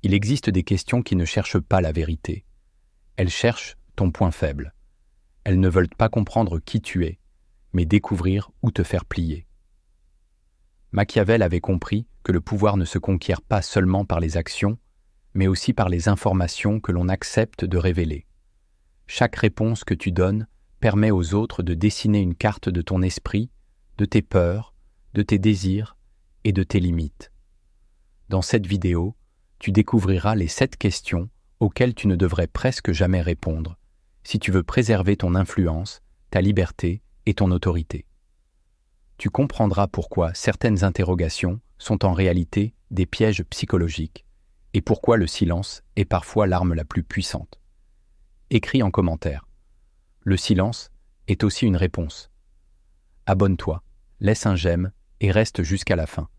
Il existe des questions qui ne cherchent pas la vérité. Elles cherchent ton point faible. Elles ne veulent pas comprendre qui tu es, mais découvrir où te faire plier. Machiavel avait compris que le pouvoir ne se conquiert pas seulement par les actions, mais aussi par les informations que l'on accepte de révéler. Chaque réponse que tu donnes permet aux autres de dessiner une carte de ton esprit, de tes peurs, de tes désirs et de tes limites. Dans cette vidéo, tu découvriras les 7 questions auxquelles tu ne devrais presque jamais répondre, si tu veux préserver ton influence, ta liberté et ton autorité. Tu comprendras pourquoi certaines interrogations sont en réalité des pièges psychologiques et pourquoi le silence est parfois l'arme la plus puissante. Écris en commentaire. Le silence est aussi une réponse. Abonne-toi, laisse un j'aime et reste jusqu'à la fin,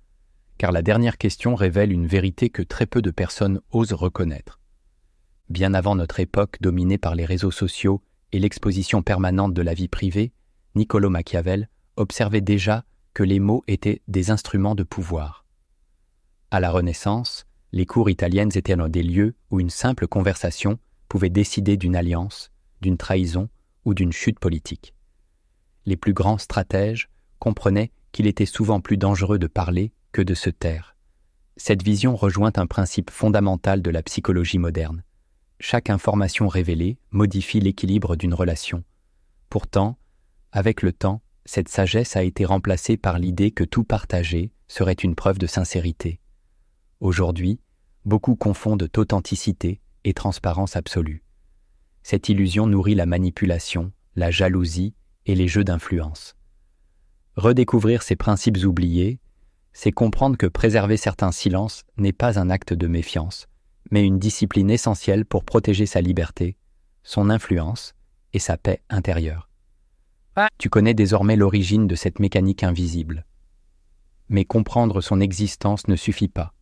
car la dernière question révèle une vérité que très peu de personnes osent reconnaître. Bien avant notre époque dominée par les réseaux sociaux et l'exposition permanente de la vie privée, Niccolò Machiavel observait déjà que les mots étaient des instruments de pouvoir. À la Renaissance, les cours italiennes étaient des lieux où une simple conversation pouvait décider d'une alliance, d'une trahison ou d'une chute politique. Les plus grands stratèges comprenaient qu'il était souvent plus dangereux de parler que de se taire. Cette vision rejoint un principe fondamental de la psychologie moderne. Chaque information révélée modifie l'équilibre d'une relation. Pourtant, avec le temps, cette sagesse a été remplacée par l'idée que tout partager serait une preuve de sincérité. Aujourd'hui, beaucoup confondent authenticité et transparence absolue. Cette illusion nourrit la manipulation, la jalousie et les jeux d'influence. Redécouvrir ces principes oubliés, c'est comprendre que préserver certains silences n'est pas un acte de méfiance, mais une discipline essentielle pour protéger sa liberté, son influence et sa paix intérieure. Tu connais désormais l'origine de cette mécanique invisible. Mais comprendre son existence ne suffit pas.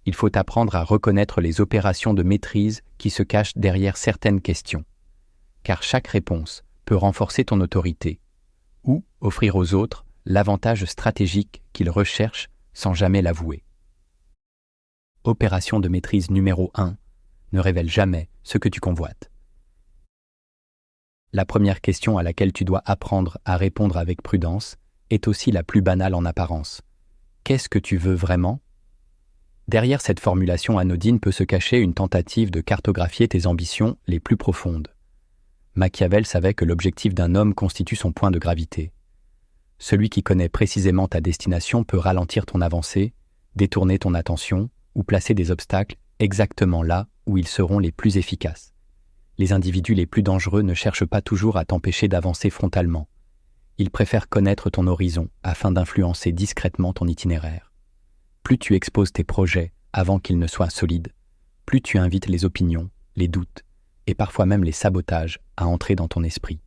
Il faut apprendre à reconnaître les opérations de maîtrise qui se cachent derrière certaines questions. Car chaque réponse peut renforcer ton autorité ou offrir aux autres l'avantage stratégique qu'ils recherchent sans jamais l'avouer. Opération de maîtrise numéro 1. Ne révèle jamais ce que tu convoites. La première question à laquelle tu dois apprendre à répondre avec prudence est aussi la plus banale en apparence. Qu'est-ce que tu veux vraiment ? Derrière cette formulation anodine peut se cacher une tentative de cartographier tes ambitions les plus profondes. Machiavel savait que l'objectif d'un homme constitue son point de gravité. Celui qui connaît précisément ta destination peut ralentir ton avancée, détourner ton attention ou placer des obstacles exactement là où ils seront les plus efficaces. Les individus les plus dangereux ne cherchent pas toujours à t'empêcher d'avancer frontalement. Ils préfèrent connaître ton horizon afin d'influencer discrètement ton itinéraire. Plus tu exposes tes projets avant qu'ils ne soient solides, plus tu invites les opinions, les doutes et parfois même les sabotages à entrer dans ton esprit.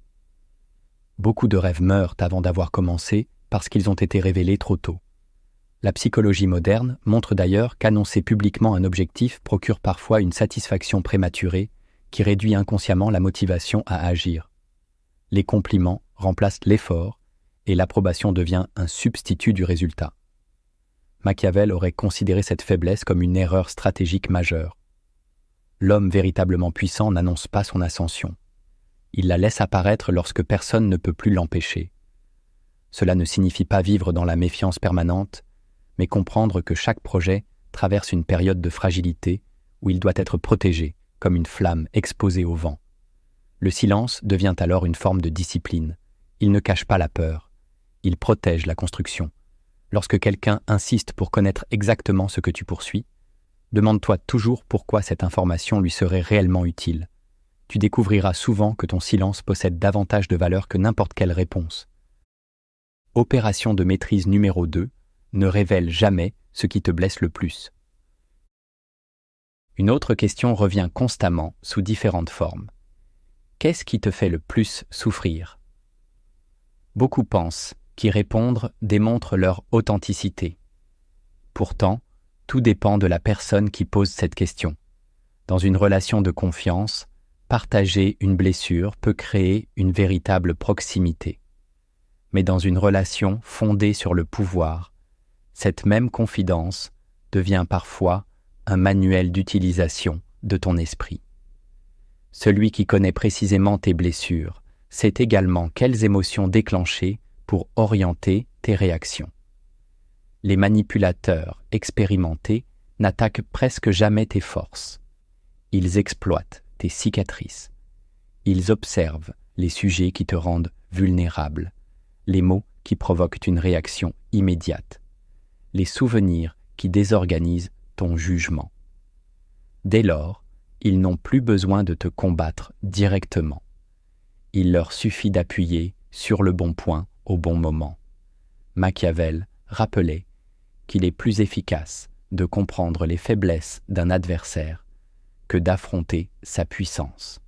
Beaucoup de rêves meurent avant d'avoir commencé parce qu'ils ont été révélés trop tôt. La psychologie moderne montre d'ailleurs qu'annoncer publiquement un objectif procure parfois une satisfaction prématurée qui réduit inconsciemment la motivation à agir. Les compliments remplacent l'effort et l'approbation devient un substitut du résultat. Machiavel aurait considéré cette faiblesse comme une erreur stratégique majeure. L'homme véritablement puissant n'annonce pas son ascension. Il la laisse apparaître lorsque personne ne peut plus l'empêcher. Cela ne signifie pas vivre dans la méfiance permanente, mais comprendre que chaque projet traverse une période de fragilité où il doit être protégé, comme une flamme exposée au vent. Le silence devient alors une forme de discipline. Il ne cache pas la peur. Il protège la construction. Lorsque quelqu'un insiste pour connaître exactement ce que tu poursuis, demande-toi toujours pourquoi cette information lui serait réellement utile. Tu découvriras souvent que ton silence possède davantage de valeur que n'importe quelle réponse. Opération de maîtrise numéro 2. Ne révèle jamais ce qui te blesse le plus. Une autre question revient constamment sous différentes formes. Qu'est-ce qui te fait le plus souffrir ? Beaucoup pensent qu'y répondre démontre leur authenticité. Pourtant, tout dépend de la personne qui pose cette question. Dans une relation de confiance, partager une blessure peut créer une véritable proximité. Mais dans une relation fondée sur le pouvoir, cette même confidence devient parfois un manuel d'utilisation de ton esprit. Celui qui connaît précisément tes blessures sait également quelles émotions déclencher pour orienter tes réactions. Les manipulateurs expérimentés n'attaquent presque jamais tes forces. Ils exploitent tes cicatrices. Ils observent les sujets qui te rendent vulnérable, les mots qui provoquent une réaction immédiate, les souvenirs qui désorganisent ton jugement. Dès lors, ils n'ont plus besoin de te combattre directement. Il leur suffit d'appuyer sur le bon point au bon moment. Machiavel rappelait qu'il est plus efficace de comprendre les faiblesses d'un adversaire que d'affronter sa puissance.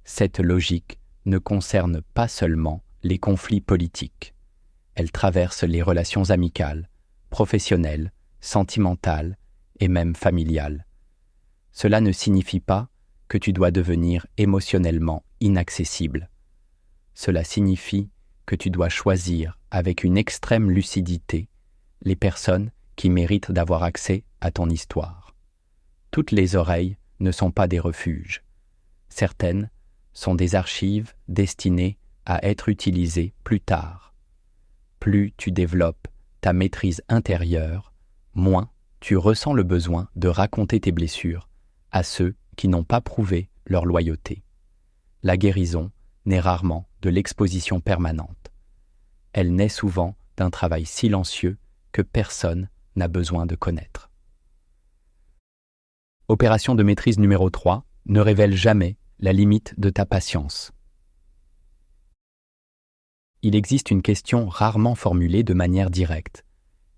Cette logique ne concerne pas seulement les conflits politiques. Elle traverse les relations amicales, professionnelles, sentimentales et même familiales. Cela ne signifie pas que tu dois devenir émotionnellement inaccessible. Cela signifie que tu dois choisir avec une extrême lucidité les personnes qui méritent d'avoir accès à ton histoire. Toutes les oreilles ne sont pas des refuges. Certaines sont des archives destinées à être utilisées plus tard. Plus tu développes ta maîtrise intérieure, moins tu ressens le besoin de raconter tes blessures à ceux qui n'ont pas prouvé leur loyauté. La guérison naît rarement de l'exposition permanente. Elle naît souvent d'un travail silencieux que personne n'a besoin de connaître. Opération de maîtrise numéro 3, ne révèle jamais la limite de ta patience. Il existe une question rarement formulée de manière directe.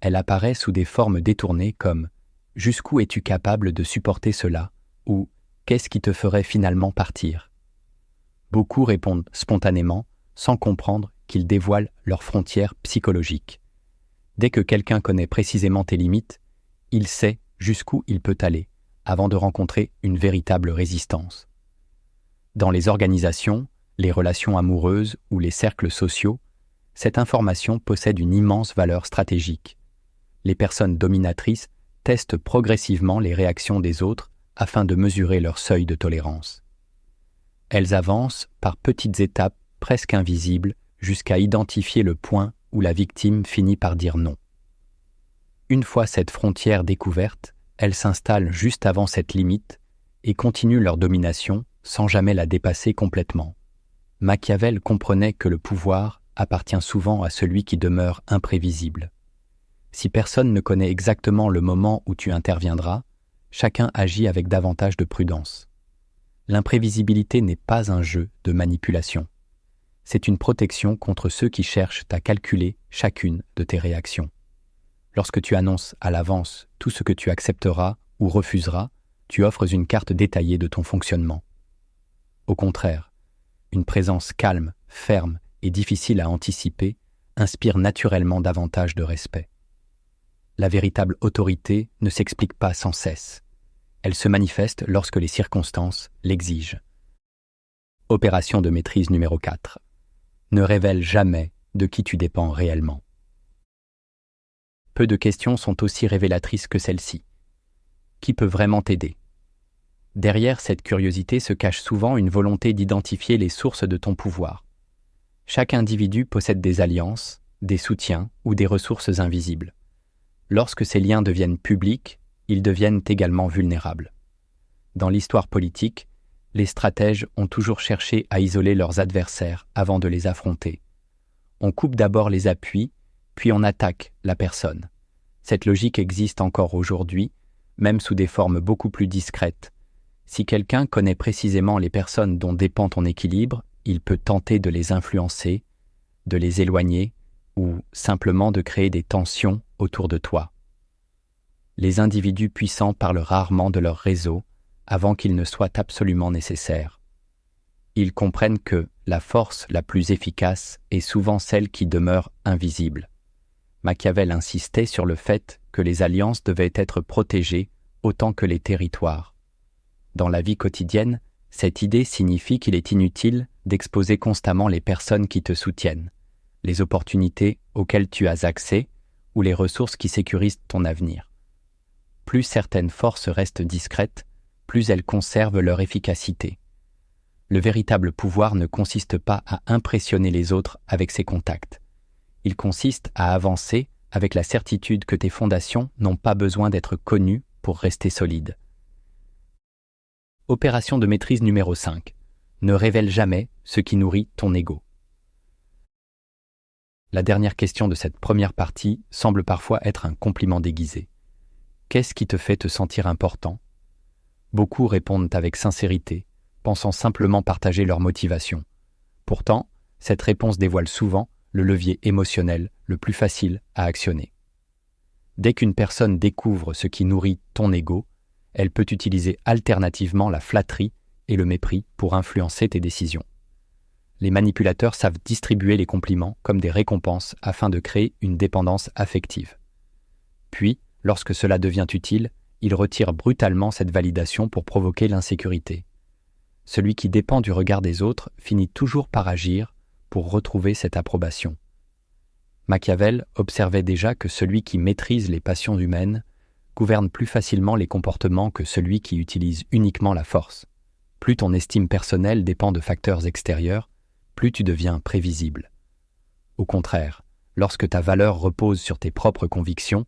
Elle apparaît sous des formes détournées comme « Jusqu'où es-tu capable de supporter cela ?» ou « Qu'est-ce qui te ferait finalement partir ?» Beaucoup répondent spontanément, sans comprendre qu'ils dévoilent leurs frontières psychologiques. Dès que quelqu'un connaît précisément tes limites, il sait jusqu'où il peut aller, avant de rencontrer une véritable résistance. Dans les organisations, les relations amoureuses ou les cercles sociaux, cette information possède une immense valeur stratégique. Les personnes dominatrices testent progressivement les réactions des autres afin de mesurer leur seuil de tolérance. Elles avancent par petites étapes presque invisibles jusqu'à identifier le point où la victime finit par dire non. Une fois cette frontière découverte, elles s'installent juste avant cette limite et continuent leur domination sans jamais la dépasser complètement. Machiavel comprenait que le pouvoir appartient souvent à celui qui demeure imprévisible. Si personne ne connaît exactement le moment où tu interviendras, chacun agit avec davantage de prudence. L'imprévisibilité n'est pas un jeu de manipulation. C'est une protection contre ceux qui cherchent à calculer chacune de tes réactions. Lorsque tu annonces à l'avance tout ce que tu accepteras ou refuseras, tu offres une carte détaillée de ton fonctionnement. Au contraire, une présence calme, ferme et difficile à anticiper inspire naturellement davantage de respect. La véritable autorité ne s'explique pas sans cesse. Elle se manifeste lorsque les circonstances l'exigent. Opération de maîtrise numéro 4. Ne révèle jamais de qui tu dépends réellement. Peu de questions sont aussi révélatrices que celle-ci. Qui peut vraiment t'aider ? Derrière cette curiosité se cache souvent une volonté d'identifier les sources de ton pouvoir. Chaque individu possède des alliances, des soutiens ou des ressources invisibles. Lorsque ces liens deviennent publics, ils deviennent également vulnérables. Dans l'histoire politique, les stratèges ont toujours cherché à isoler leurs adversaires avant de les affronter. On coupe d'abord les appuis, puis on attaque la personne. Cette logique existe encore aujourd'hui, même sous des formes beaucoup plus discrètes. Si quelqu'un connaît précisément les personnes dont dépend ton équilibre, il peut tenter de les influencer, de les éloigner ou simplement de créer des tensions autour de toi. Les individus puissants parlent rarement de leur réseau avant qu'il ne soit absolument nécessaire. Ils comprennent que la force la plus efficace est souvent celle qui demeure invisible. Machiavel insistait sur le fait que les alliances devaient être protégées autant que les territoires. Dans la vie quotidienne, cette idée signifie qu'il est inutile d'exposer constamment les personnes qui te soutiennent, les opportunités auxquelles tu as accès ou les ressources qui sécurisent ton avenir. Plus certaines forces restent discrètes, plus elles conservent leur efficacité. Le véritable pouvoir ne consiste pas à impressionner les autres avec ses contacts. Il consiste à avancer avec la certitude que tes fondations n'ont pas besoin d'être connues pour rester solides. Opération de maîtrise numéro 5. Ne révèle jamais ce qui nourrit ton ego. La dernière question de cette première partie semble parfois être un compliment déguisé. Qu'est-ce qui te fait te sentir important ? Beaucoup répondent avec sincérité, pensant simplement partager leur motivation. Pourtant, cette réponse dévoile souvent le levier émotionnel le plus facile à actionner. Dès qu'une personne découvre ce qui nourrit ton ego, elle peut utiliser alternativement la flatterie et le mépris pour influencer tes décisions. Les manipulateurs savent distribuer les compliments comme des récompenses afin de créer une dépendance affective. Puis, lorsque cela devient utile, ils retirent brutalement cette validation pour provoquer l'insécurité. Celui qui dépend du regard des autres finit toujours par agir pour retrouver cette approbation. Machiavel observait déjà que celui qui maîtrise les passions humaines gouverne plus facilement les comportements que celui qui utilise uniquement la force. Plus ton estime personnelle dépend de facteurs extérieurs, plus tu deviens prévisible. Au contraire, lorsque ta valeur repose sur tes propres convictions,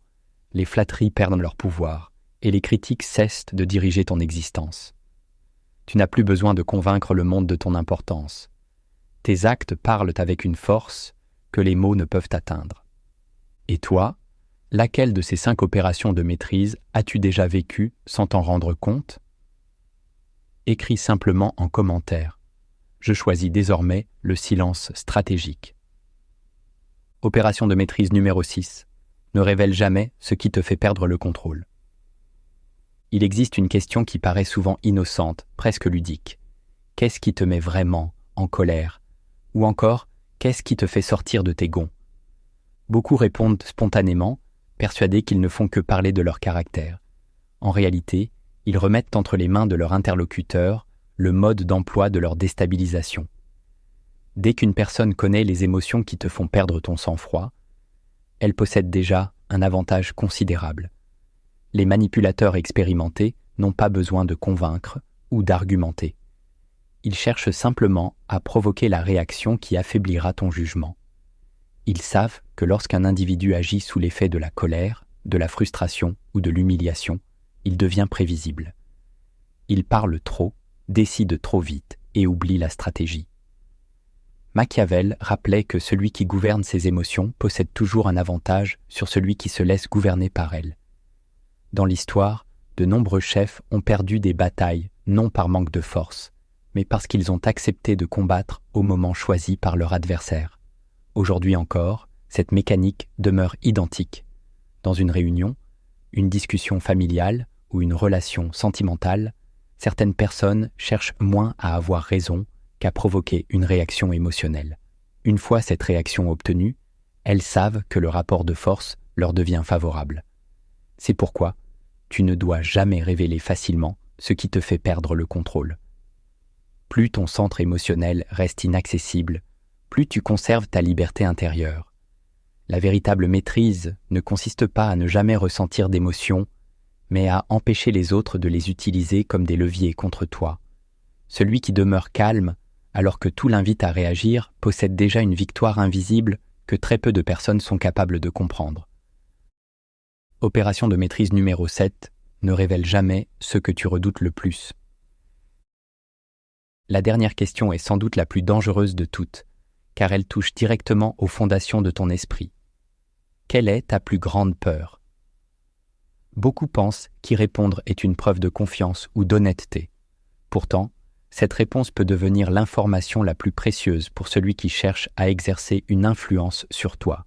les flatteries perdent leur pouvoir et les critiques cessent de diriger ton existence. Tu n'as plus besoin de convaincre le monde de ton importance. Tes actes parlent avec une force que les mots ne peuvent atteindre. Et toi, laquelle de ces 5 opérations de maîtrise as-tu déjà vécue sans t'en rendre compte ? Écris simplement en commentaire. Je choisis désormais le silence stratégique. Opération de maîtrise numéro 6. Ne révèle jamais ce qui te fait perdre le contrôle. Il existe une question qui paraît souvent innocente, presque ludique. Qu'est-ce qui te met vraiment en colère ? Ou encore, qu'est-ce qui te fait sortir de tes gonds ? Beaucoup répondent spontanément, persuadés qu'ils ne font que parler de leur caractère. En réalité, ils remettent entre les mains de leur interlocuteur le mode d'emploi de leur déstabilisation. Dès qu'une personne connaît les émotions qui te font perdre ton sang-froid, elle possède déjà un avantage considérable. Les manipulateurs expérimentés n'ont pas besoin de convaincre ou d'argumenter. Ils cherchent simplement à provoquer la réaction qui affaiblira ton jugement. Ils savent que lorsqu'un individu agit sous l'effet de la colère, de la frustration ou de l'humiliation, il devient prévisible. Il parle trop, décide trop vite et oublie la stratégie. Machiavel rappelait que celui qui gouverne ses émotions possède toujours un avantage sur celui qui se laisse gouverner par elles. Dans l'histoire, de nombreux chefs ont perdu des batailles, non par manque de force, mais parce qu'ils ont accepté de combattre au moment choisi par leur adversaire. Aujourd'hui encore, cette mécanique demeure identique. Dans une réunion, une discussion familiale ou une relation sentimentale, certaines personnes cherchent moins à avoir raison qu'à provoquer une réaction émotionnelle. Une fois cette réaction obtenue, elles savent que le rapport de force leur devient favorable. C'est pourquoi tu ne dois jamais révéler facilement ce qui te fait perdre le contrôle. Plus ton centre émotionnel reste inaccessible, plus tu conserves ta liberté intérieure. La véritable maîtrise ne consiste pas à ne jamais ressentir d'émotions, mais à empêcher les autres de les utiliser comme des leviers contre toi. Celui qui demeure calme, alors que tout l'invite à réagir, possède déjà une victoire invisible que très peu de personnes sont capables de comprendre. Opération de maîtrise numéro 7. Ne révèle jamais ce que tu redoutes le plus. La dernière question est sans doute la plus dangereuse de toutes, car elle touche directement aux fondations de ton esprit. Quelle est ta plus grande peur ? Beaucoup pensent qu'y répondre est une preuve de confiance ou d'honnêteté. Pourtant, cette réponse peut devenir l'information la plus précieuse pour celui qui cherche à exercer une influence sur toi.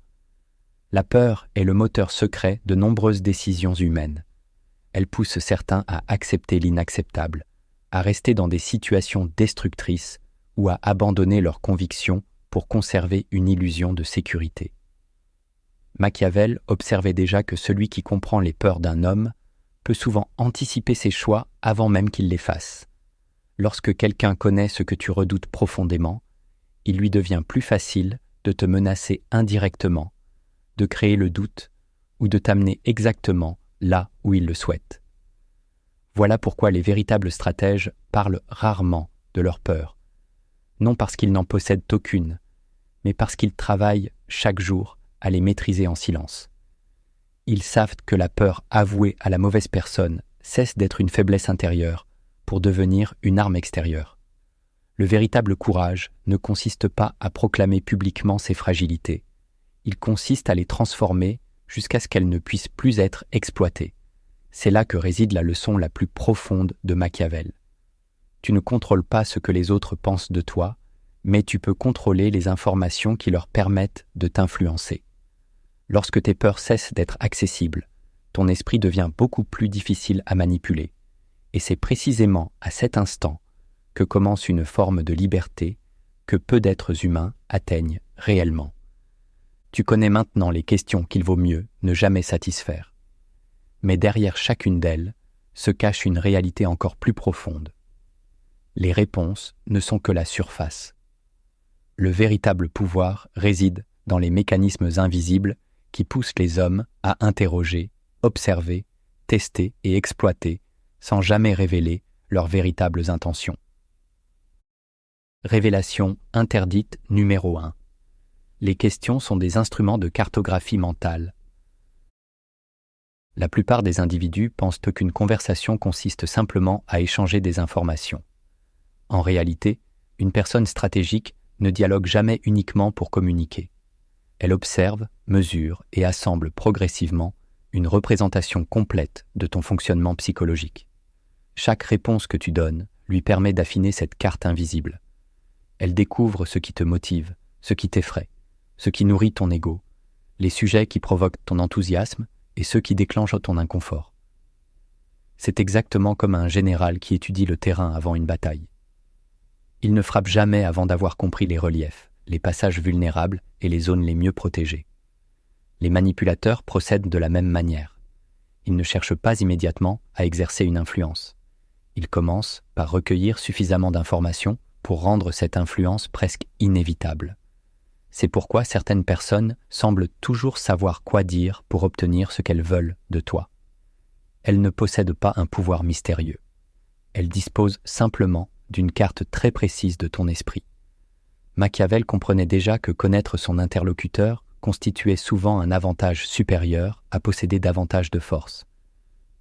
La peur est le moteur secret de nombreuses décisions humaines. Elle pousse certains à accepter l'inacceptable, à rester dans des situations destructrices ou à abandonner leurs convictions pour conserver une illusion de sécurité. Machiavel observait déjà que celui qui comprend les peurs d'un homme peut souvent anticiper ses choix avant même qu'il les fasse. Lorsque quelqu'un connaît ce que tu redoutes profondément, il lui devient plus facile de te menacer indirectement, de créer le doute ou de t'amener exactement là où ils le souhaitent. Voilà pourquoi les véritables stratèges parlent rarement de leur peur, non parce qu'ils n'en possèdent aucune, mais parce qu'ils travaillent chaque jour à les maîtriser en silence. Ils savent que la peur avouée à la mauvaise personne cesse d'être une faiblesse intérieure pour devenir une arme extérieure. Le véritable courage ne consiste pas à proclamer publiquement ses fragilités. Il consiste à les transformer jusqu'à ce qu'elles ne puissent plus être exploitées. C'est là que réside la leçon la plus profonde de Machiavel. Tu ne contrôles pas ce que les autres pensent de toi, mais tu peux contrôler les informations qui leur permettent de t'influencer. Lorsque tes peurs cessent d'être accessibles, ton esprit devient beaucoup plus difficile à manipuler. Et c'est précisément à cet instant que commence une forme de liberté que peu d'êtres humains atteignent réellement. Tu connais maintenant les questions qu'il vaut mieux ne jamais satisfaire. Mais derrière chacune d'elles se cache une réalité encore plus profonde. Les réponses ne sont que la surface. Le véritable pouvoir réside dans les mécanismes invisibles qui poussent les hommes à interroger, observer, tester et exploiter sans jamais révéler leurs véritables intentions. Révélation interdite numéro 1. Les questions sont des instruments de cartographie mentale. La plupart des individus pensent qu'une conversation consiste simplement à échanger des informations. En réalité, une personne stratégique ne dialogue jamais uniquement pour communiquer. Elle observe, mesure et assemble progressivement une représentation complète de ton fonctionnement psychologique. Chaque réponse que tu donnes lui permet d'affiner cette carte invisible. Elle découvre ce qui te motive, ce qui t'effraie, ce qui nourrit ton ego, les sujets qui provoquent ton enthousiasme et ceux qui déclenchent ton inconfort. C'est exactement comme un général qui étudie le terrain avant une bataille. Il ne frappe jamais avant d'avoir compris les reliefs, les passages vulnérables et les zones les mieux protégées. Les manipulateurs procèdent de la même manière. Ils ne cherchent pas immédiatement à exercer une influence. Ils commencent par recueillir suffisamment d'informations pour rendre cette influence presque inévitable. C'est pourquoi certaines personnes semblent toujours savoir quoi dire pour obtenir ce qu'elles veulent de toi. Elles ne possèdent pas un pouvoir mystérieux. Elles disposent simplement d'une carte très précise de ton esprit. Machiavel comprenait déjà que connaître son interlocuteur constituait souvent un avantage supérieur à posséder davantage de force.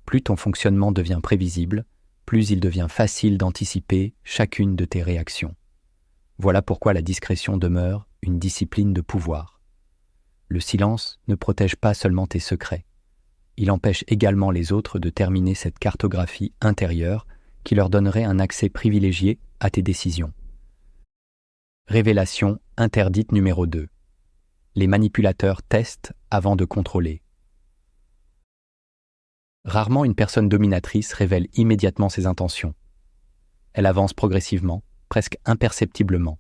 Plus ton fonctionnement devient prévisible, plus il devient facile d'anticiper chacune de tes réactions. Voilà pourquoi la discrétion demeure une discipline de pouvoir. Le silence ne protège pas seulement tes secrets. Il empêche également les autres de terminer cette cartographie intérieure qui leur donnerait un accès privilégié à tes décisions. Révélation interdite numéro 2. Les manipulateurs testent avant de contrôler. Rarement une personne dominatrice révèle immédiatement ses intentions. Elle avance progressivement, presque imperceptiblement.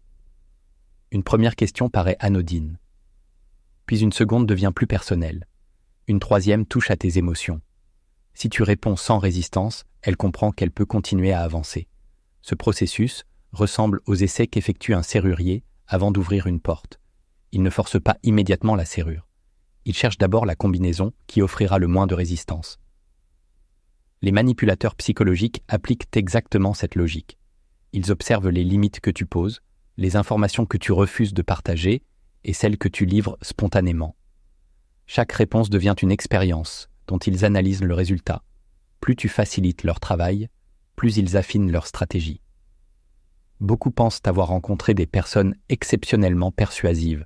Une première question paraît anodine. Puis une seconde devient plus personnelle. Une troisième touche à tes émotions. Si tu réponds sans résistance, elle comprend qu'elle peut continuer à avancer. Ce processus ressemble aux essais qu'effectue un serrurier avant d'ouvrir une porte. Il ne force pas immédiatement la serrure. Il cherche d'abord la combinaison qui offrira le moins de résistance. Les manipulateurs psychologiques appliquent exactement cette logique. Ils observent les limites que tu poses, les informations que tu refuses de partager et celles que tu livres spontanément. Chaque réponse devient une expérience dont ils analysent le résultat. Plus tu facilites leur travail, plus ils affinent leur stratégie. Beaucoup pensent avoir rencontré des personnes exceptionnellement persuasives.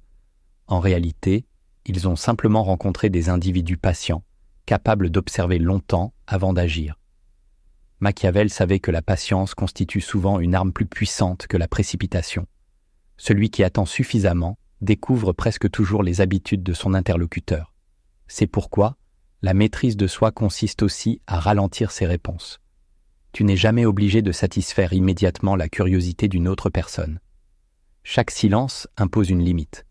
En réalité, ils ont simplement rencontré des individus patients, capables d'observer longtemps avant d'agir. Machiavel savait que la patience constitue souvent une arme plus puissante que la précipitation. Celui qui attend suffisamment découvre presque toujours les habitudes de son interlocuteur. C'est pourquoi la maîtrise de soi consiste aussi à ralentir ses réponses. Tu n'es jamais obligé de satisfaire immédiatement la curiosité d'une autre personne. Chaque silence impose une limite.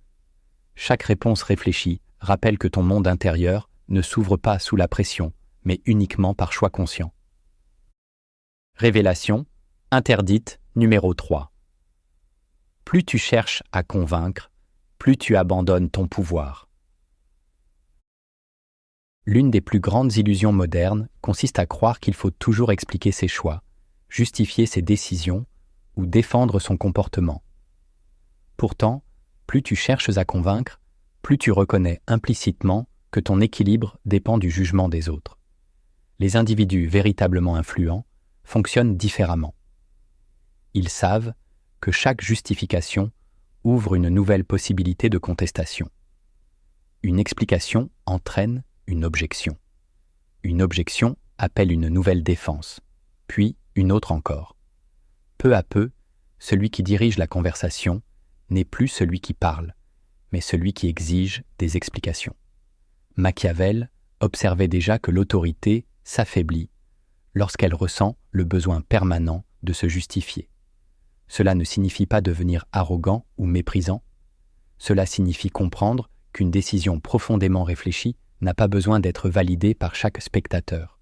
Chaque réponse réfléchie rappelle que ton monde intérieur ne s'ouvre pas sous la pression, mais uniquement par choix conscient. Révélation interdite numéro 3. Plus tu cherches à convaincre, plus tu abandonnes ton pouvoir. L'une des plus grandes illusions modernes consiste à croire qu'il faut toujours expliquer ses choix, justifier ses décisions ou défendre son comportement. Pourtant, plus tu cherches à convaincre, plus tu reconnais implicitement que ton équilibre dépend du jugement des autres. Les individus véritablement influents fonctionnent différemment. Ils savent que chaque justification ouvre une nouvelle possibilité de contestation. Une explication entraîne une objection. Une objection appelle une nouvelle défense, puis une autre encore. Peu à peu, celui qui dirige la conversation n'est plus celui qui parle, mais celui qui exige des explications. Machiavel observait déjà que l'autorité s'affaiblit lorsqu'elle ressent le besoin permanent de se justifier. Cela ne signifie pas devenir arrogant ou méprisant. Cela signifie comprendre qu'une décision profondément réfléchie n'a pas besoin d'être validée par chaque spectateur.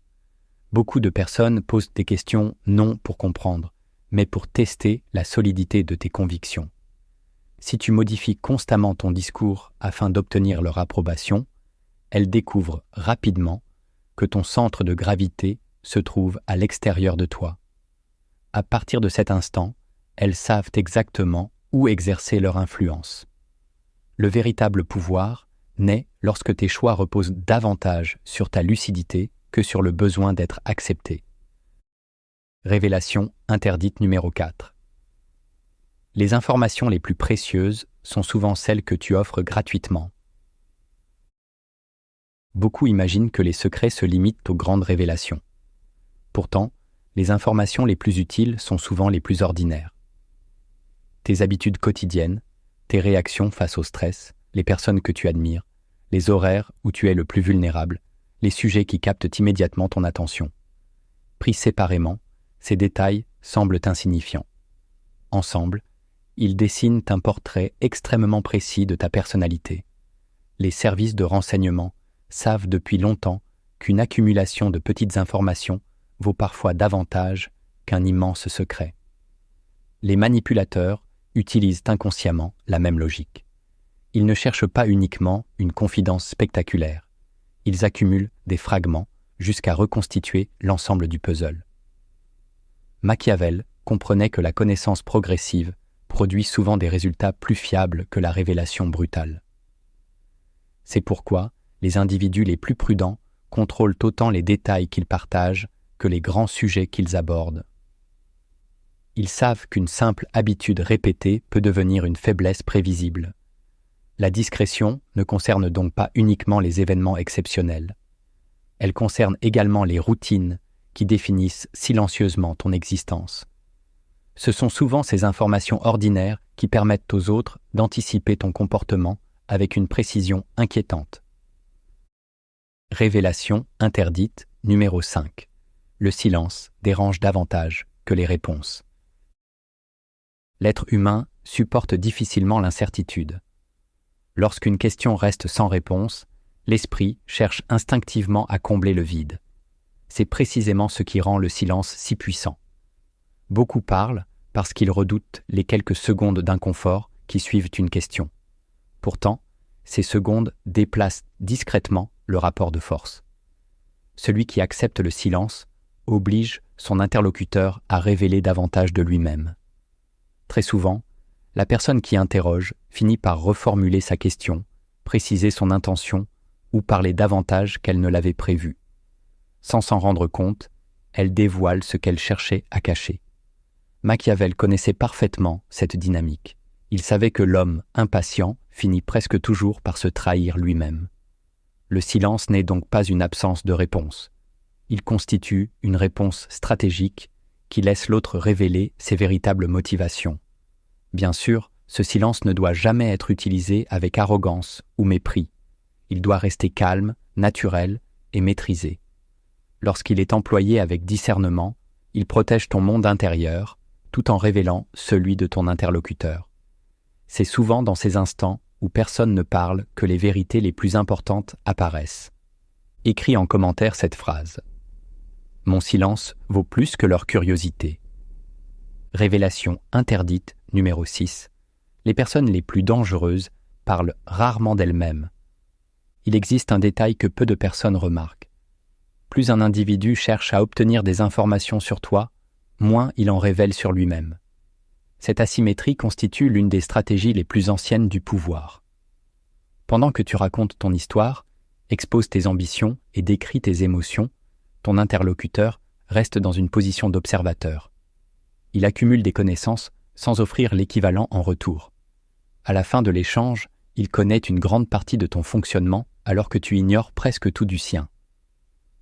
Beaucoup de personnes posent des questions non pour comprendre, mais pour tester la solidité de tes convictions. Si tu modifies constamment ton discours afin d'obtenir leur approbation, elles découvrent rapidement que ton centre de gravité se trouve à l'extérieur de toi. À partir de cet instant, elles savent exactement où exercer leur influence. Le véritable pouvoir naît lorsque tes choix reposent davantage sur ta lucidité que sur le besoin d'être accepté. Révélation interdite numéro 4. Les informations les plus précieuses sont souvent celles que tu offres gratuitement. Beaucoup imaginent que les secrets se limitent aux grandes révélations. Pourtant, les informations les plus utiles sont souvent les plus ordinaires. Tes habitudes quotidiennes, tes réactions face au stress, les personnes que tu admires, les horaires où tu es le plus vulnérable, les sujets qui captent immédiatement ton attention. Pris séparément, ces détails semblent insignifiants. Ensemble, ils dessinent un portrait extrêmement précis de ta personnalité. Les services de renseignement savent depuis longtemps qu'une accumulation de petites informations vaut parfois davantage qu'un immense secret. Les manipulateurs utilisent inconsciemment la même logique. Ils ne cherchent pas uniquement une confidence spectaculaire. Ils accumulent des fragments jusqu'à reconstituer l'ensemble du puzzle. Machiavel comprenait que la connaissance progressive produit souvent des résultats plus fiables que la révélation brutale. C'est pourquoi les individus les plus prudents contrôlent autant les détails qu'ils partagent que les grands sujets qu'ils abordent. Ils savent qu'une simple habitude répétée peut devenir une faiblesse prévisible. La discrétion ne concerne donc pas uniquement les événements exceptionnels. Elle concerne également les routines qui définissent silencieusement ton existence. Ce sont souvent ces informations ordinaires qui permettent aux autres d'anticiper ton comportement avec une précision inquiétante. Révélation interdite numéro 5. Le silence dérange davantage que les réponses. L'être humain supporte difficilement l'incertitude. Lorsqu'une question reste sans réponse, l'esprit cherche instinctivement à combler le vide. C'est précisément ce qui rend le silence si puissant. Beaucoup parlent parce qu'ils redoutent les quelques secondes d'inconfort qui suivent une question. Pourtant, ces secondes déplacent discrètement le rapport de force. Celui qui accepte le silence oblige son interlocuteur à révéler davantage de lui-même. Très souvent, la personne qui interroge finit par reformuler sa question, préciser son intention ou parler davantage qu'elle ne l'avait prévu. Sans s'en rendre compte, elle dévoile ce qu'elle cherchait à cacher. Machiavel connaissait parfaitement cette dynamique. Il savait que l'homme impatient finit presque toujours par se trahir lui-même. Le silence n'est donc pas une absence de réponse. Il constitue une réponse stratégique qui laisse l'autre révéler ses véritables motivations. Bien sûr, ce silence ne doit jamais être utilisé avec arrogance ou mépris. Il doit rester calme, naturel et maîtrisé. Lorsqu'il est employé avec discernement, il protège ton monde intérieur tout en révélant celui de ton interlocuteur. C'est souvent dans ces instants où personne ne parle que les vérités les plus importantes apparaissent. Écris en commentaire cette phrase. Mon silence vaut plus que leur curiosité. Révélation interdite numéro 6. Les personnes les plus dangereuses parlent rarement d'elles-mêmes. il existe un détail que peu de personnes remarquent. Plus un individu cherche à obtenir des informations sur toi, moins il en révèle sur lui-même. Cette asymétrie constitue l'une des stratégies les plus anciennes du pouvoir. Pendant que tu racontes ton histoire, exposes tes ambitions et décris tes émotions, ton interlocuteur reste dans une position d'observateur. Il accumule des connaissances sans offrir l'équivalent en retour. À la fin de l'échange, il connaît une grande partie de ton fonctionnement alors que tu ignores presque tout du sien.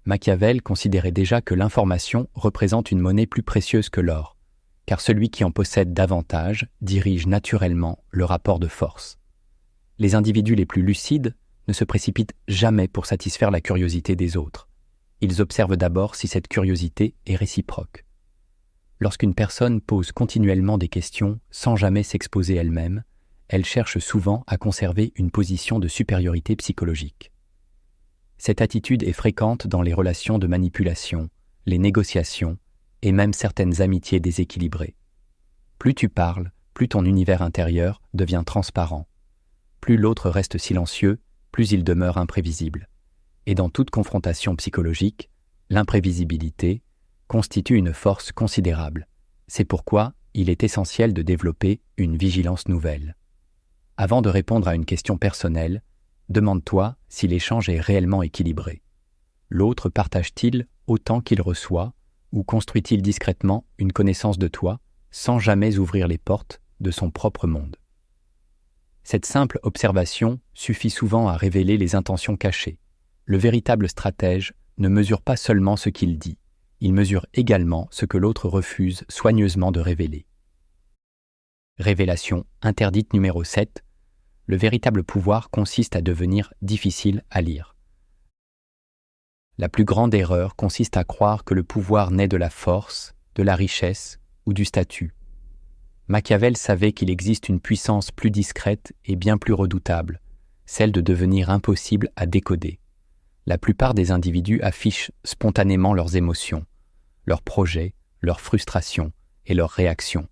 Machiavel considérait déjà que l'information représente une monnaie plus précieuse que l'or, car celui qui en possède davantage dirige naturellement le rapport de force. Les individus les plus lucides ne se précipitent jamais pour satisfaire la curiosité des autres. Ils observent d'abord si cette curiosité est réciproque. Lorsqu'une personne pose continuellement des questions sans jamais s'exposer elle-même, elle cherche souvent à conserver une position de supériorité psychologique. Cette attitude est fréquente dans les relations de manipulation, les négociations et même certaines amitiés déséquilibrées. Plus tu parles, plus ton univers intérieur devient transparent. Plus l'autre reste silencieux, plus il demeure imprévisible. Et dans toute confrontation psychologique, l'imprévisibilité constitue une force considérable. C'est pourquoi il est essentiel de développer une vigilance nouvelle. Avant de répondre à une question personnelle, demande-toi si l'échange est réellement équilibré. L'autre partage-t-il autant qu'il reçoit ou construit-il discrètement une connaissance de toi sans jamais ouvrir les portes de son propre monde? Cette simple observation suffit souvent à révéler les intentions cachées. Le véritable stratège ne mesure pas seulement ce qu'il dit, il mesure également ce que l'autre refuse soigneusement de révéler. Révélation interdite numéro 7. Le véritable pouvoir consiste à devenir difficile à lire. La plus grande erreur consiste à croire que le pouvoir naît de la force, de la richesse ou du statut. Machiavel savait qu'il existe une puissance plus discrète et bien plus redoutable, celle de devenir impossible à décoder. La plupart des individus affichent spontanément leurs émotions, leurs projets, leurs frustrations et leurs réactions.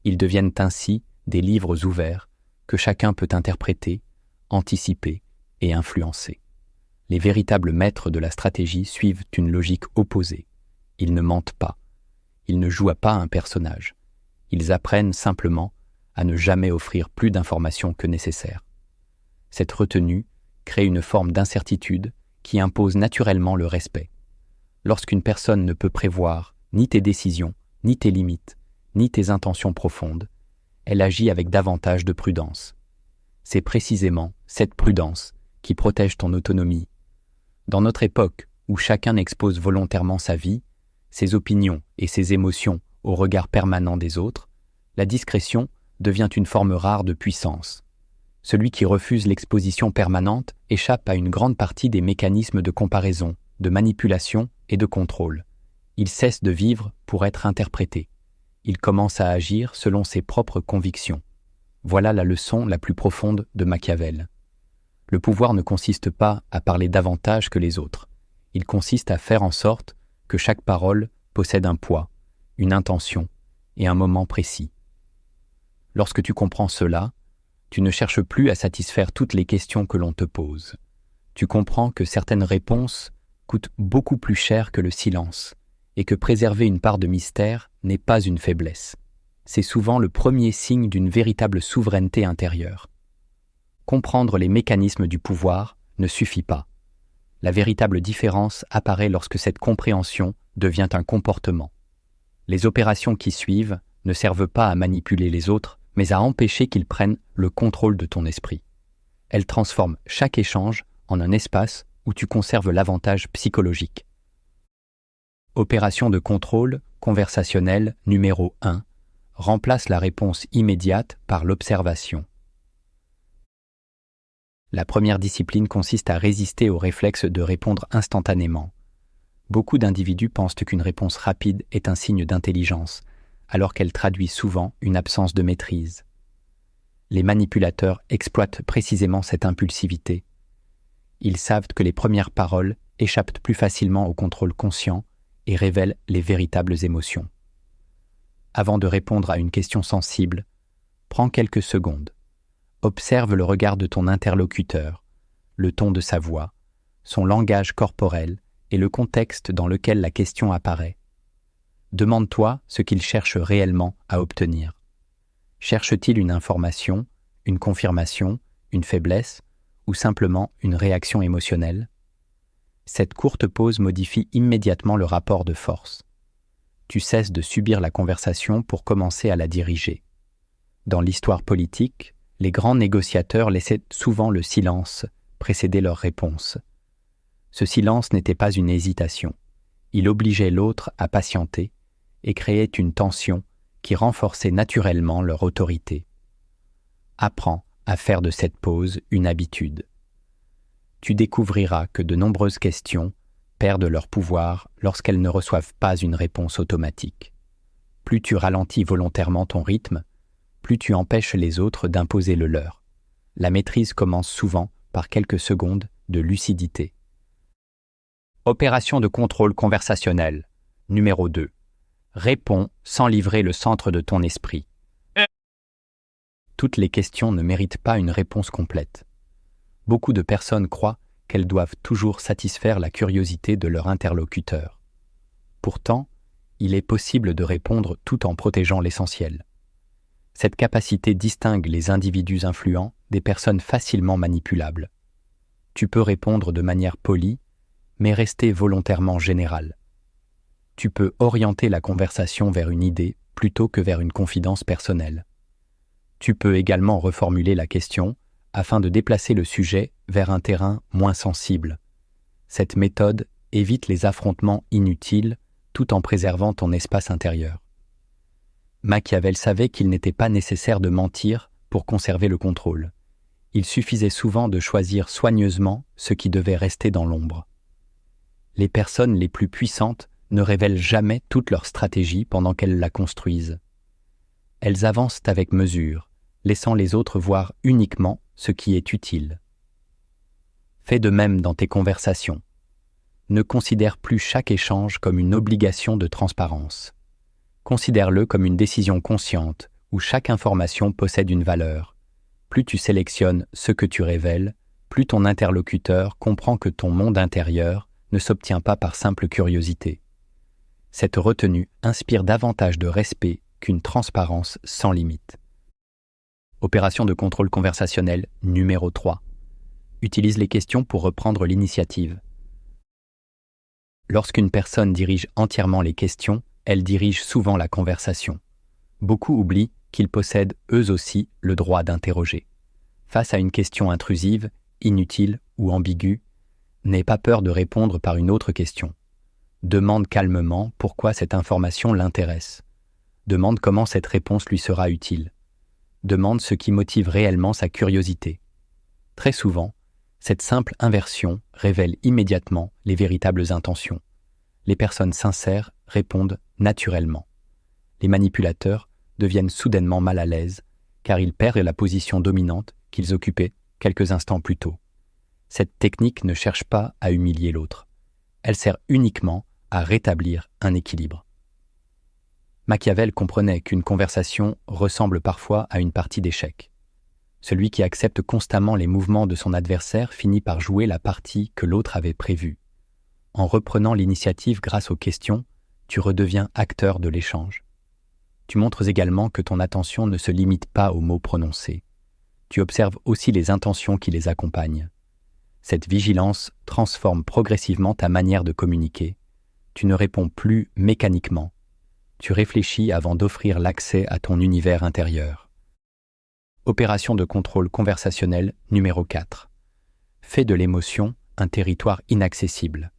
Ils deviennent ainsi des livres ouverts que chacun peut interpréter, anticiper et influencer. Les véritables maîtres de la stratégie suivent une logique opposée. Ils ne mentent pas. Ils ne jouent pas un personnage. Ils apprennent simplement à ne jamais offrir plus d'informations que nécessaire. Cette retenue crée une forme d'incertitude qui impose naturellement le respect. Lorsqu'une personne ne peut prévoir ni tes décisions, ni tes limites, ni tes intentions profondes, elle agit avec davantage de prudence. C'est précisément cette prudence qui protège ton autonomie. Dans notre époque où chacun expose volontairement sa vie, ses opinions et ses émotions au regard permanent des autres, la discrétion devient une forme rare de puissance. Celui qui refuse l'exposition permanente échappe à une grande partie des mécanismes de comparaison, de manipulation et de contrôle. Il cesse de vivre pour être interprété. Il commence à agir selon ses propres convictions. Voilà la leçon la plus profonde de Machiavel. Le pouvoir ne consiste pas à parler davantage que les autres. Il consiste à faire en sorte que chaque parole possède un poids, une intention et un moment précis. Lorsque tu comprends cela, tu ne cherches plus à satisfaire toutes les questions que l'on te pose. Tu comprends que certaines réponses coûtent beaucoup plus cher que le silence et que préserver une part de mystère n'est pas une faiblesse. C'est souvent le premier signe d'une véritable souveraineté intérieure. Comprendre les mécanismes du pouvoir ne suffit pas. La véritable différence apparaît lorsque cette compréhension devient un comportement. Les opérations qui suivent ne servent pas à manipuler les autres, mais à empêcher qu'ils prennent le contrôle de ton esprit. Elles transforment chaque échange en un espace où tu conserves l'avantage psychologique. Opération de contrôle conversationnelle numéro 1. Remplace la réponse immédiate par l'observation. La première discipline consiste à résister au réflexe de répondre instantanément. Beaucoup d'individus pensent qu'une réponse rapide est un signe d'intelligence, alors qu'elle traduit souvent une absence de maîtrise. Les manipulateurs exploitent précisément cette impulsivité. Ils savent que les premières paroles échappent plus facilement au contrôle conscient et révèlent les véritables émotions. Avant de répondre à une question sensible, prends quelques secondes. Observe le regard de ton interlocuteur, le ton de sa voix, son langage corporel et le contexte dans lequel la question apparaît. Demande-toi ce qu'il cherche réellement à obtenir. Cherche-t-il une information, une confirmation, une faiblesse ou simplement une réaction émotionnelle? Cette courte pause modifie immédiatement le rapport de force. Tu cesses de subir la conversation pour commencer à la diriger. Dans l'histoire politique, les grands négociateurs laissaient souvent le silence précéder leur réponse. Ce silence n'était pas une hésitation. Il obligeait l'autre à patienter et créait une tension qui renforçait naturellement leur autorité. Apprends à faire de cette pause une habitude. Tu découvriras que de nombreuses questions perdent leur pouvoir lorsqu'elles ne reçoivent pas une réponse automatique. Plus tu ralentis volontairement ton rythme, plus tu empêches les autres d'imposer le leur. La maîtrise commence souvent par quelques secondes de lucidité. Opération de contrôle conversationnel. Numéro 2. Réponds sans livrer le centre de ton esprit. Toutes les questions ne méritent pas une réponse complète. Beaucoup de personnes croient qu'elles doivent toujours satisfaire la curiosité de leur interlocuteur. Pourtant, il est possible de répondre tout en protégeant l'essentiel. Cette capacité distingue les individus influents des personnes facilement manipulables. Tu peux répondre de manière polie, mais rester volontairement général. Tu peux orienter la conversation vers une idée plutôt que vers une confidence personnelle. Tu peux également reformuler la question afin de déplacer le sujet vers un terrain moins sensible. Cette méthode évite les affrontements inutiles tout en préservant ton espace intérieur. Machiavel savait qu'il n'était pas nécessaire de mentir pour conserver le contrôle. Il suffisait souvent de choisir soigneusement ce qui devait rester dans l'ombre. Les personnes les plus puissantes ne révèlent jamais toute leur stratégie pendant qu'elles la construisent. Elles avancent avec mesure, laissant les autres voir uniquement ce qui est utile. Fais de même dans tes conversations. Ne considère plus chaque échange comme une obligation de transparence. Considère-le comme une décision consciente où chaque information possède une valeur. Plus tu sélectionnes ce que tu révèles, plus ton interlocuteur comprend que ton monde intérieur ne s'obtient pas par simple curiosité. Cette retenue inspire davantage de respect qu'une transparence sans limite. Opération de contrôle conversationnel numéro 3. Utilise les questions pour reprendre l'initiative. Lorsqu'une personne dirige entièrement les questions, elle dirige souvent la conversation. Beaucoup oublient qu'ils possèdent eux aussi le droit d'interroger. Face à une question intrusive, inutile ou ambiguë, n'aie pas peur de répondre par une autre question. Demande calmement pourquoi cette information l'intéresse. Demande comment cette réponse lui sera utile. Demande ce qui motive réellement sa curiosité. Très souvent, cette simple inversion révèle immédiatement les véritables intentions. Les personnes sincères répondent naturellement. Les manipulateurs deviennent soudainement mal à l'aise car ils perdent la position dominante qu'ils occupaient quelques instants plus tôt. Cette technique ne cherche pas à humilier l'autre. Elle sert uniquement à rétablir un équilibre. Machiavel comprenait qu'une conversation ressemble parfois à une partie d'échecs. Celui qui accepte constamment les mouvements de son adversaire finit par jouer la partie que l'autre avait prévue. En reprenant l'initiative grâce aux questions, tu redeviens acteur de l'échange. Tu montres également que ton attention ne se limite pas aux mots prononcés. Tu observes aussi les intentions qui les accompagnent. Cette vigilance transforme progressivement ta manière de communiquer. Tu ne réponds plus mécaniquement. Tu réfléchis avant d'offrir l'accès à ton univers intérieur. Opération de contrôle conversationnel numéro 4. Fais de l'émotion un territoire inaccessible.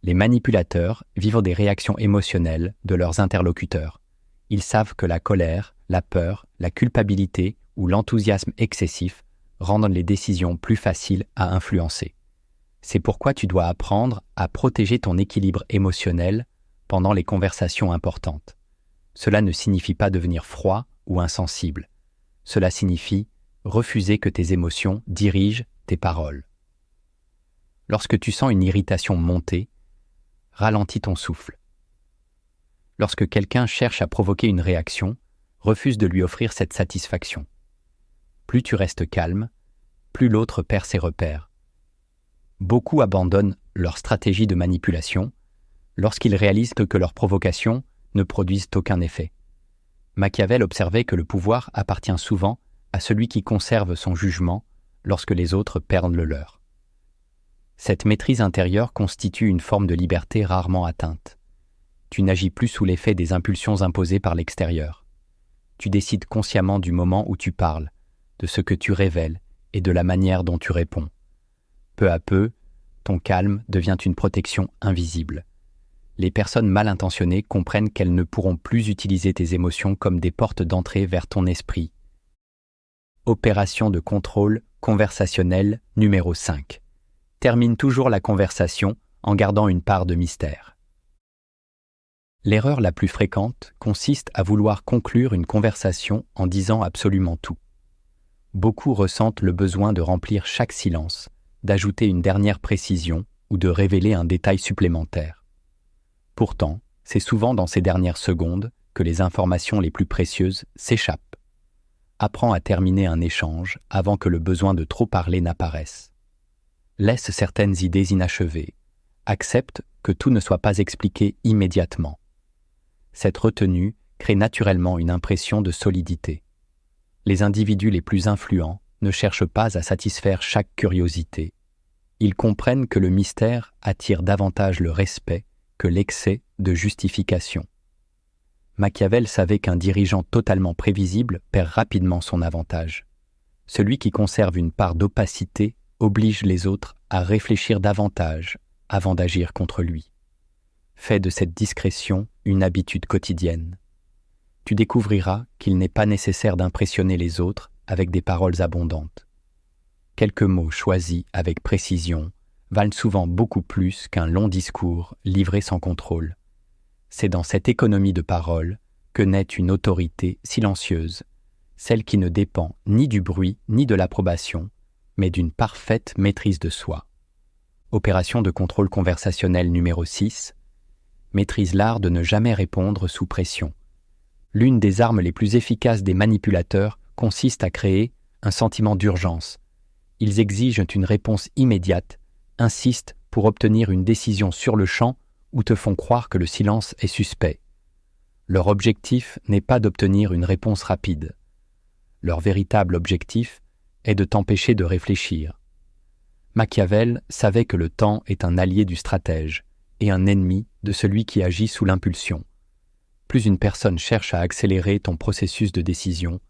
Les manipulateurs vivent des réactions émotionnelles de leurs interlocuteurs. Ils savent que la colère, la peur, la culpabilité ou l'enthousiasme excessif rendent les décisions plus faciles à influencer. C'est pourquoi tu dois apprendre à protéger ton équilibre émotionnel pendant les conversations importantes. Cela ne signifie pas devenir froid ou insensible. Cela signifie refuser que tes émotions dirigent tes paroles. Lorsque tu sens une irritation monter, ralentis ton souffle. Lorsque quelqu'un cherche à provoquer une réaction, refuse de lui offrir cette satisfaction. Plus tu restes calme, plus l'autre perd ses repères. Beaucoup abandonnent leur stratégie de manipulation lorsqu'ils réalisent que leurs provocations ne produisent aucun effet. Machiavel observait que le pouvoir appartient souvent à celui qui conserve son jugement lorsque les autres perdent le leur. Cette maîtrise intérieure constitue une forme de liberté rarement atteinte. Tu n'agis plus sous l'effet des impulsions imposées par l'extérieur. Tu décides consciemment du moment où tu parles, de ce que tu révèles et de la manière dont tu réponds. Peu à peu, ton calme devient une protection invisible. Les personnes mal intentionnées comprennent qu'elles ne pourront plus utiliser tes émotions comme des portes d'entrée vers ton esprit. Opération de contrôle conversationnel numéro 5. Termine toujours la conversation en gardant une part de mystère. L'erreur la plus fréquente consiste à vouloir conclure une conversation en disant absolument tout. Beaucoup ressentent le besoin de remplir chaque silence, d'ajouter une dernière précision ou de révéler un détail supplémentaire. Pourtant, c'est souvent dans ces dernières secondes que les informations les plus précieuses s'échappent. Apprends à terminer un échange avant que le besoin de trop parler n'apparaisse. Laisse certaines idées inachevées. Accepte que tout ne soit pas expliqué immédiatement. Cette retenue crée naturellement une impression de solidité. Les individus les plus influents ne cherchent pas à satisfaire chaque curiosité. Ils comprennent que le mystère attire davantage le respect que l'excès de justification. Machiavel savait qu'un dirigeant totalement prévisible perd rapidement son avantage. Celui qui conserve une part d'opacité oblige les autres à réfléchir davantage avant d'agir contre lui. Fais de cette discrétion une habitude quotidienne. Tu découvriras qu'il n'est pas nécessaire d'impressionner les autres avec des paroles abondantes. Quelques mots choisis avec précision valent souvent beaucoup plus qu'un long discours livré sans contrôle. C'est dans cette économie de paroles que naît une autorité silencieuse, celle qui ne dépend ni du bruit ni de l'approbation, mais d'une parfaite maîtrise de soi. Opération de contrôle conversationnel numéro 6. Maîtrise l'art de ne jamais répondre sous pression. L'une des armes les plus efficaces des manipulateurs consiste à créer un sentiment d'urgence. Ils exigent une réponse immédiate, insistent pour obtenir une décision sur le champ ou te font croire que le silence est suspect. Leur objectif n'est pas d'obtenir une réponse rapide. Leur véritable objectif est de t'empêcher de réfléchir. Machiavel savait que le temps est un allié du stratège et un ennemi de celui qui agit sous l'impulsion. Plus une personne cherche à accélérer ton processus de décision,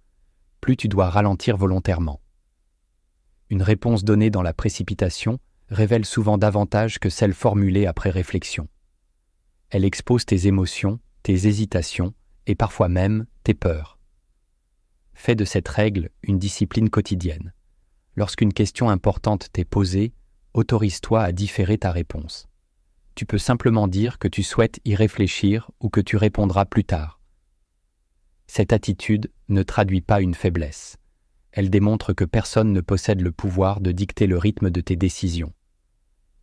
plus tu dois ralentir volontairement. Une réponse donnée dans la précipitation révèle souvent davantage que celle formulée après réflexion. Elle expose tes émotions, tes hésitations et parfois même tes peurs. Fais de cette règle une discipline quotidienne. Lorsqu'une question importante t'est posée, autorise-toi à différer ta réponse. Tu peux simplement dire que tu souhaites y réfléchir ou que tu répondras plus tard. Cette attitude ne traduit pas une faiblesse. Elle démontre que personne ne possède le pouvoir de dicter le rythme de tes décisions.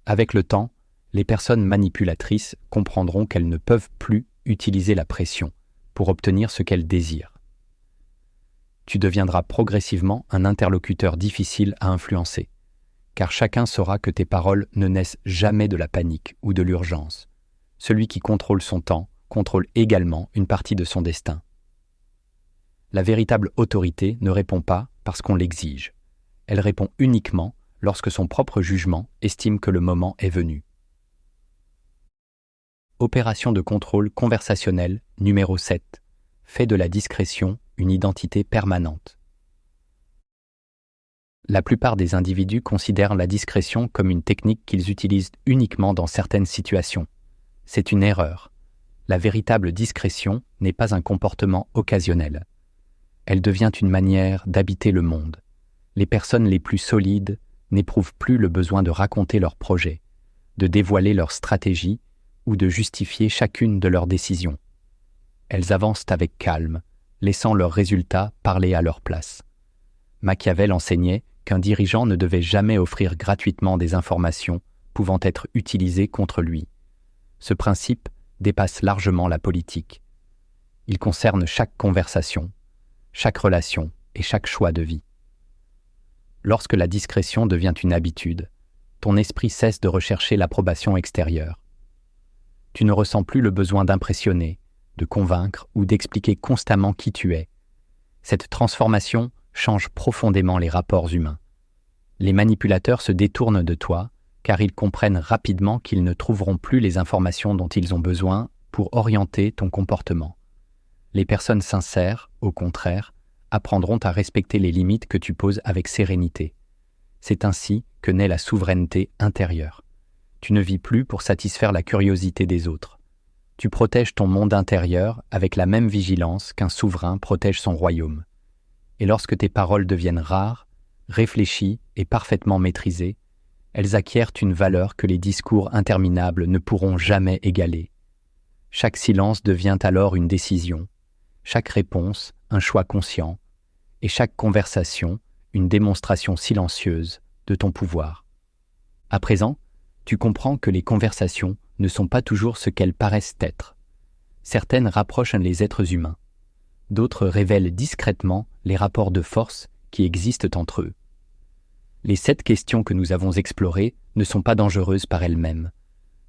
Avec le temps, les personnes manipulatrices comprendront qu'elles ne peuvent plus utiliser la pression pour obtenir ce qu'elles désirent. Tu deviendras progressivement un interlocuteur difficile à influencer, car chacun saura que tes paroles ne naissent jamais de la panique ou de l'urgence. Celui qui contrôle son temps contrôle également une partie de son destin. La véritable autorité ne répond pas parce qu'on l'exige. Elle répond uniquement lorsque son propre jugement estime que le moment est venu. Opération de contrôle conversationnel numéro 7. Fais de la discrétion une identité permanente. La plupart des individus considèrent la discrétion comme une technique qu'ils utilisent uniquement dans certaines situations. C'est une erreur. La véritable discrétion n'est pas un comportement occasionnel. Elle devient une manière d'habiter le monde. Les personnes les plus solides n'éprouvent plus le besoin de raconter leurs projets, de dévoiler leurs stratégies ou de justifier chacune de leurs décisions. Elles avancent avec calme, laissant leurs résultats parler à leur place. Machiavel enseignait qu'un dirigeant ne devait jamais offrir gratuitement des informations pouvant être utilisées contre lui. Ce principe dépasse largement la politique. Il concerne chaque conversation, chaque relation et chaque choix de vie. Lorsque la discrétion devient une habitude, ton esprit cesse de rechercher l'approbation extérieure. Tu ne ressens plus le besoin d'impressionner, de convaincre ou d'expliquer constamment qui tu es. Cette transformation change profondément les rapports humains. Les manipulateurs se détournent de toi car ils comprennent rapidement qu'ils ne trouveront plus les informations dont ils ont besoin pour orienter ton comportement. Les personnes sincères, au contraire, apprendront à respecter les limites que tu poses avec sérénité. C'est ainsi que naît la souveraineté intérieure. Tu ne vis plus pour satisfaire la curiosité des autres. Tu protèges ton monde intérieur avec la même vigilance qu'un souverain protège son royaume. Et lorsque tes paroles deviennent rares, réfléchies et parfaitement maîtrisées, elles acquièrent une valeur que les discours interminables ne pourront jamais égaler. Chaque silence devient alors une décision, chaque réponse un choix conscient, et chaque conversation une démonstration silencieuse de ton pouvoir. À présent, tu comprends que les conversations ne sont pas toujours ce qu'elles paraissent être. Certaines rapprochent les êtres humains, d'autres révèlent discrètement les rapports de force qui existent entre eux. Les 7 questions que nous avons explorées ne sont pas dangereuses par elles-mêmes.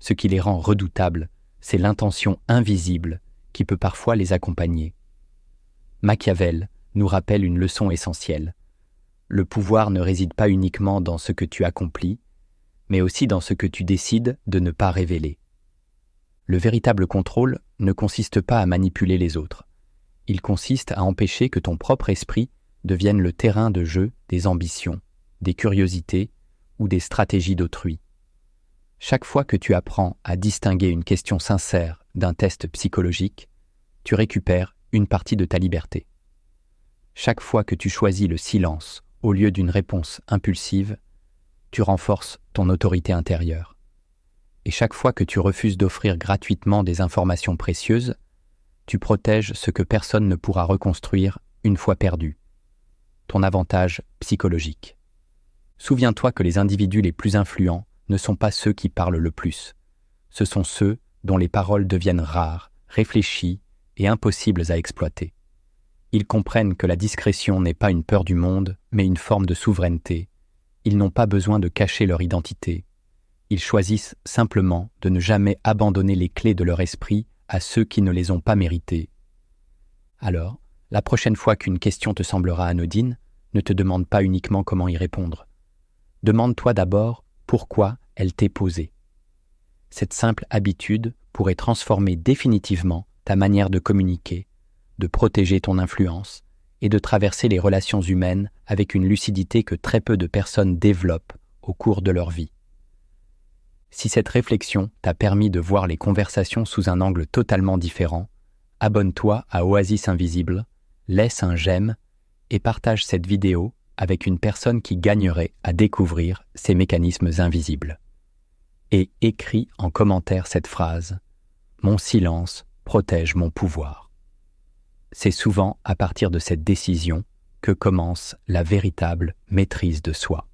Ce qui les rend redoutables, c'est l'intention invisible qui peut parfois les accompagner. Machiavel nous rappelle une leçon essentielle. Le pouvoir ne réside pas uniquement dans ce que tu accomplis, mais aussi dans ce que tu décides de ne pas révéler. Le véritable contrôle ne consiste pas à manipuler les autres. Il consiste à empêcher que ton propre esprit devienne le terrain de jeu des ambitions, des curiosités ou des stratégies d'autrui. Chaque fois que tu apprends à distinguer une question sincère d'un test psychologique, tu récupères une partie de ta liberté. Chaque fois que tu choisis le silence au lieu d'une réponse impulsive, tu renforces ton autorité intérieure. Et chaque fois que tu refuses d'offrir gratuitement des informations précieuses, tu protèges ce que personne ne pourra reconstruire une fois perdu, ton avantage psychologique. Souviens-toi que les individus les plus influents ne sont pas ceux qui parlent le plus. Ce sont ceux dont les paroles deviennent rares, réfléchies et impossibles à exploiter. Ils comprennent que la discrétion n'est pas une peur du monde, mais une forme de souveraineté. Ils n'ont pas besoin de cacher leur identité. Ils choisissent simplement de ne jamais abandonner les clés de leur esprit à ceux qui ne les ont pas méritées. Alors, la prochaine fois qu'une question te semblera anodine, ne te demande pas uniquement comment y répondre. Demande-toi d'abord pourquoi elle t'est posée. Cette simple habitude pourrait transformer définitivement ta manière de communiquer, de protéger ton influence et de traverser les relations humaines avec une lucidité que très peu de personnes développent au cours de leur vie. Si cette réflexion t'a permis de voir les conversations sous un angle totalement différent, abonne-toi à Oasis Invisible, laisse un j'aime et partage cette vidéo avec une personne qui gagnerait à découvrir ces mécanismes invisibles. Et écris en commentaire cette phrase « Mon silence protège mon pouvoir ». C'est souvent à partir de cette décision que commence la véritable maîtrise de soi.